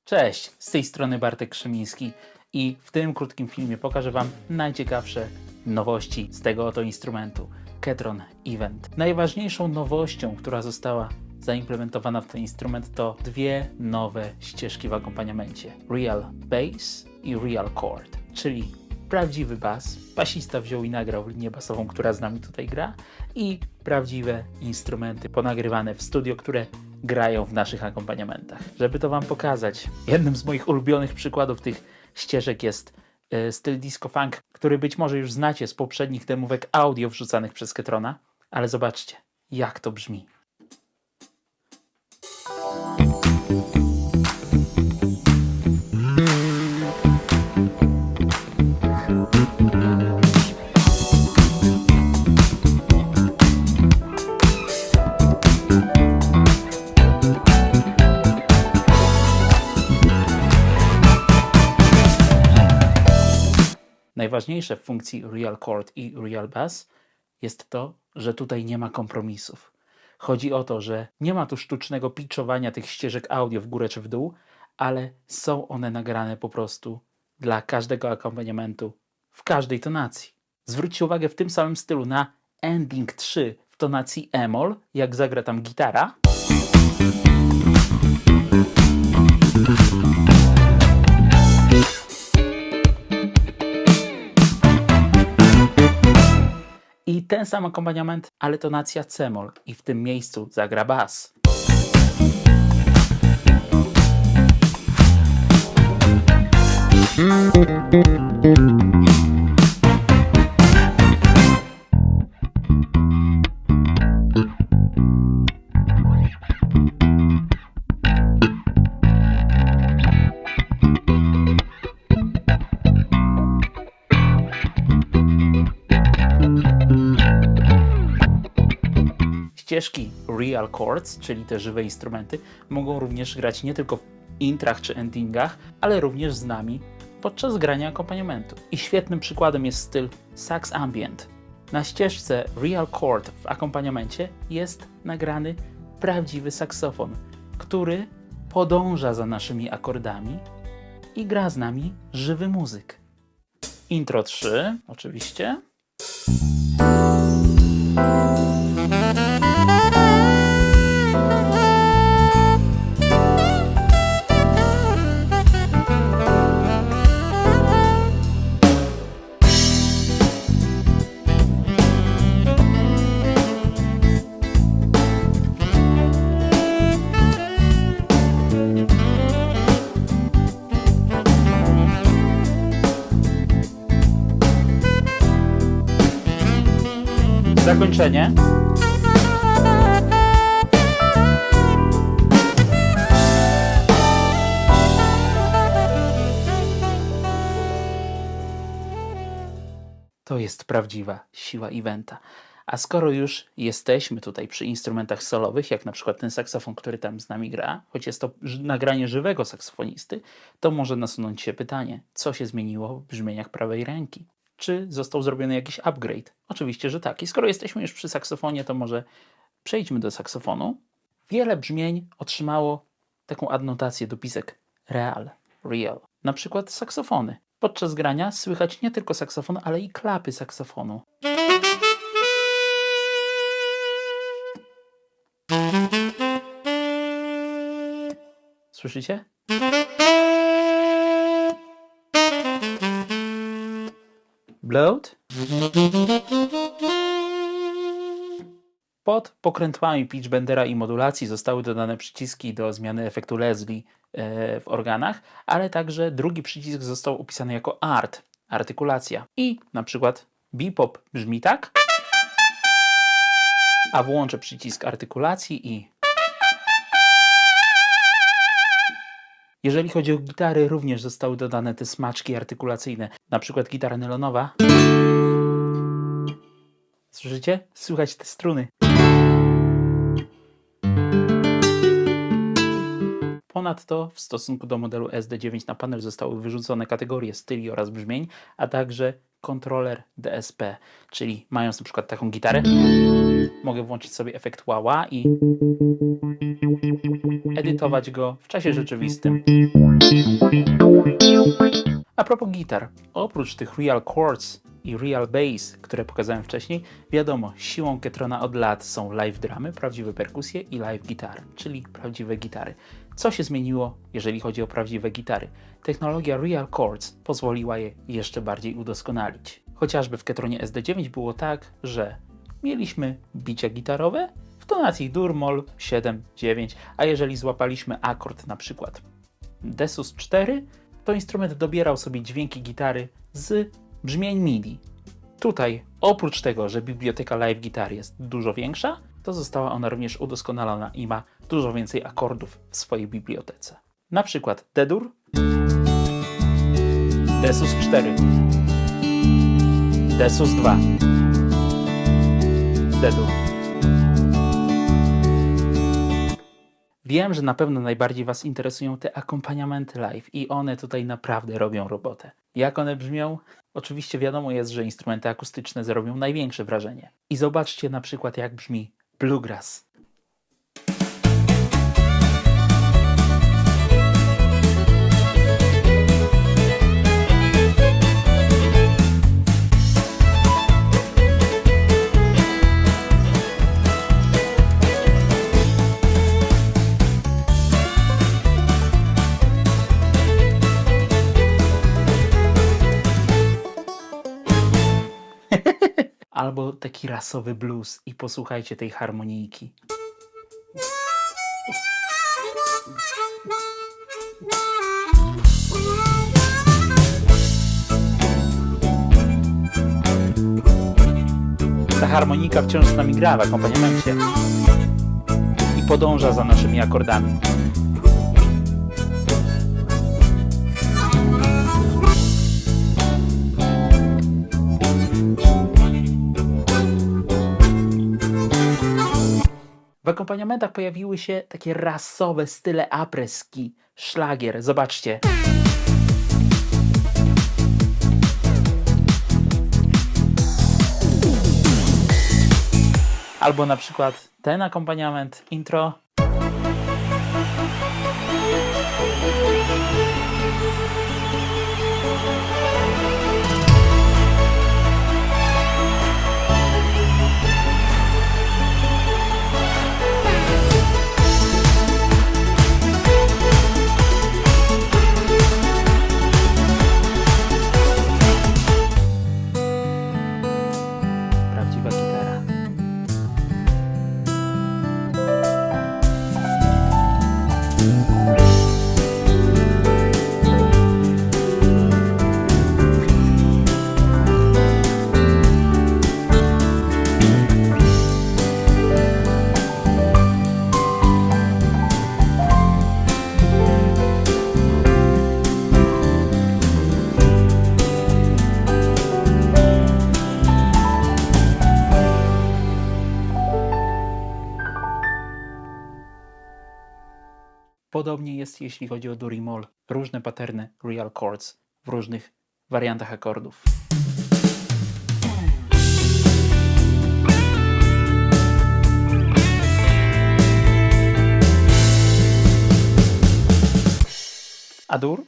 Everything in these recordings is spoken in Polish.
Cześć, z tej strony Bartek Krzemiński i w tym krótkim filmie pokażę Wam najciekawsze nowości z tego oto instrumentu Ketron Event. Najważniejszą nowością, która została zaimplementowana w ten instrument, to dwie nowe ścieżki w akompaniamencie: Real Bass i Real Chord, czyli prawdziwy bas. Basista wziął i nagrał linię basową, która z nami tutaj gra, i prawdziwe instrumenty ponagrywane w studio, które grają w naszych akompaniamentach. Żeby to Wam pokazać, jednym z moich ulubionych przykładów tych ścieżek jest styl disco funk, który być może już znacie z poprzednich demówek audio wrzucanych przez Ketrona, ale zobaczcie, jak to brzmi. Najważniejsze w funkcji Real Chord i Real Bass jest to, że tutaj nie ma kompromisów. Chodzi o to, że nie ma tu sztucznego pitchowania tych ścieżek audio w górę czy w dół, ale są one nagrane po prostu dla każdego akompaniamentu w każdej tonacji. Zwróćcie uwagę w tym samym stylu na ending 3 w tonacji e-moll, jak zagra tam gitara. I ten sam akompaniament, ale tonacja c-moll, i w tym miejscu zagra bas. Ścieżki Real Chords, czyli te żywe instrumenty, mogą również grać nie tylko w intrach czy endingach, ale również z nami podczas grania akompaniamentu. I świetnym przykładem jest styl Sax Ambient. Na ścieżce Real Chord w akompaniamencie jest nagrany prawdziwy saksofon, który podąża za naszymi akordami i gra z nami żywy muzyk. Intro 3, oczywiście. Zakończenie. To jest prawdziwa siła eventa. A skoro już jesteśmy tutaj przy instrumentach solowych, jak na przykład ten saksofon, który tam z nami gra, choć jest to nagranie żywego saksofonisty, to może nasunąć się pytanie, co się zmieniło w brzmieniach prawej ręki? Czy został zrobiony jakiś upgrade? Oczywiście, że tak. I skoro jesteśmy już przy saksofonie, to może przejdźmy do saksofonu. Wiele brzmień otrzymało taką adnotację, dopisek real. Na przykład saksofony. Podczas grania słychać nie tylko saksofon, ale i klapy saksofonu. Słyszycie? Blowed. Pod pokrętłami pitch bendera i modulacji zostały dodane przyciski do zmiany efektu Leslie w organach, ale także drugi przycisk został opisany jako art, artykulacja. I na przykład bebop brzmi tak, a włączę przycisk artykulacji i... Jeżeli chodzi o gitary, również zostały dodane te smaczki artykulacyjne. Na przykład gitara nylonowa. Słyszycie? Słychać te struny. Ponadto w stosunku do modelu SD9 na panel zostały wyrzucone kategorie styli oraz brzmień, a także kontroler DSP, czyli mając na przykład taką gitarę, mogę włączyć sobie efekt wah-wah i edytować go w czasie rzeczywistym. A propos gitar, oprócz tych Real Chords i Real Bass, które pokazałem wcześniej, wiadomo, siłą Ketrona od lat są live drumy, prawdziwe perkusje i live gitary, czyli prawdziwe gitary. Co się zmieniło, jeżeli chodzi o prawdziwe gitary? Technologia Real Chords pozwoliła je jeszcze bardziej udoskonalić. Chociażby w Ketronie SD9 było tak, że mieliśmy bicia gitarowe w tonacji dur, moll, 7, 9, a jeżeli złapaliśmy akord na przykład Desus 4, to instrument dobierał sobie dźwięki gitary z brzmień MIDI. Tutaj, oprócz tego, że biblioteka live gitar jest dużo większa, to została ona również udoskonalona i ma dużo więcej akordów w swojej bibliotece. Na przykład D-dur, Desus 4, Desus 2, D-dur. Wiem, że na pewno najbardziej Was interesują te akompaniamenty live i one tutaj naprawdę robią robotę. Jak one brzmią? Oczywiście wiadomo jest, że instrumenty akustyczne zrobią największe wrażenie. I zobaczcie na przykład, jak brzmi bluegrass. Albo taki rasowy blues i posłuchajcie tej harmonijki. Ta harmonika wciąż z nami gra w akompaniamencie i podąża za naszymi akordami. W akompaniamentach pojawiły się takie rasowe style après-ski, szlagier, zobaczcie. Albo na przykład ten akompaniament, intro. Prawdziwa gitara. Podobnie jest, jeśli chodzi o dur i moll. Różne paterny real chords w różnych wariantach akordów. A dur?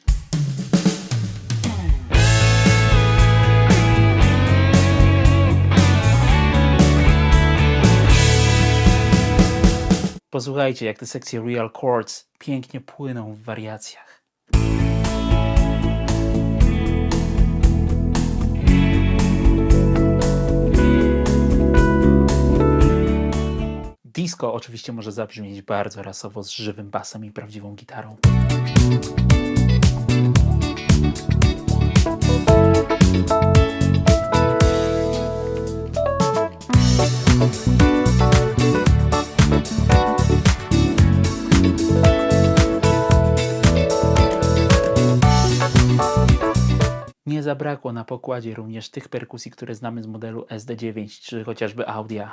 Posłuchajcie, jak te sekcje real chords pięknie płyną w wariacjach. Disco oczywiście może zabrzmieć bardzo rasowo z żywym basem i prawdziwą gitarą. Nie zabrakło na pokładzie również tych perkusji, które znamy z modelu SD9, czy chociażby Audia.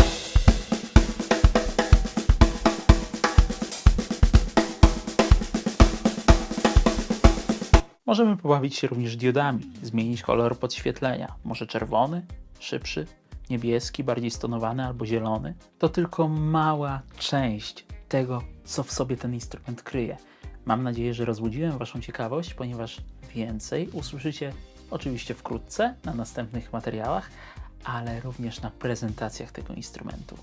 Możemy pobawić się również diodami, zmienić kolor podświetlenia, może czerwony, szybszy, niebieski, bardziej stonowany albo zielony. To tylko mała część tego, co w sobie ten instrument kryje. Mam nadzieję, że rozbudziłem Waszą ciekawość, ponieważ więcej usłyszycie oczywiście wkrótce na następnych materiałach, ale również na prezentacjach tego instrumentu.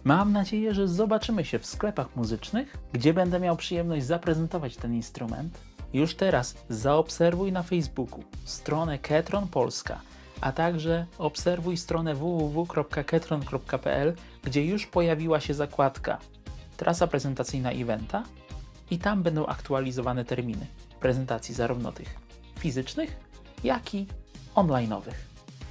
Mam nadzieję, że zobaczymy się w sklepach muzycznych, gdzie będę miał przyjemność zaprezentować ten instrument. Już teraz zaobserwuj na Facebooku stronę Ketron Polska, a także obserwuj stronę www.ketron.pl, gdzie już pojawiła się zakładka Trasa prezentacyjna eventa i tam będą aktualizowane terminy prezentacji zarówno tych fizycznych, jak i online'owych.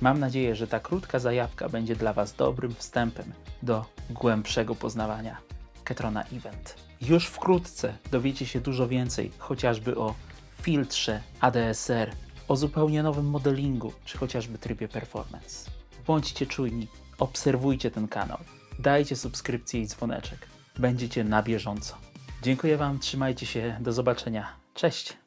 Mam nadzieję, że ta krótka zajawka będzie dla Was dobrym wstępem do głębszego poznawania Ketrona Event. Już wkrótce dowiecie się dużo więcej, chociażby o filtrze ADSR, o zupełnie nowym modelingu, czy chociażby trybie performance. Bądźcie czujni, obserwujcie ten kanał, dajcie subskrypcję i dzwoneczek. Będziecie na bieżąco. Dziękuję Wam, trzymajcie się, do zobaczenia. Cześć!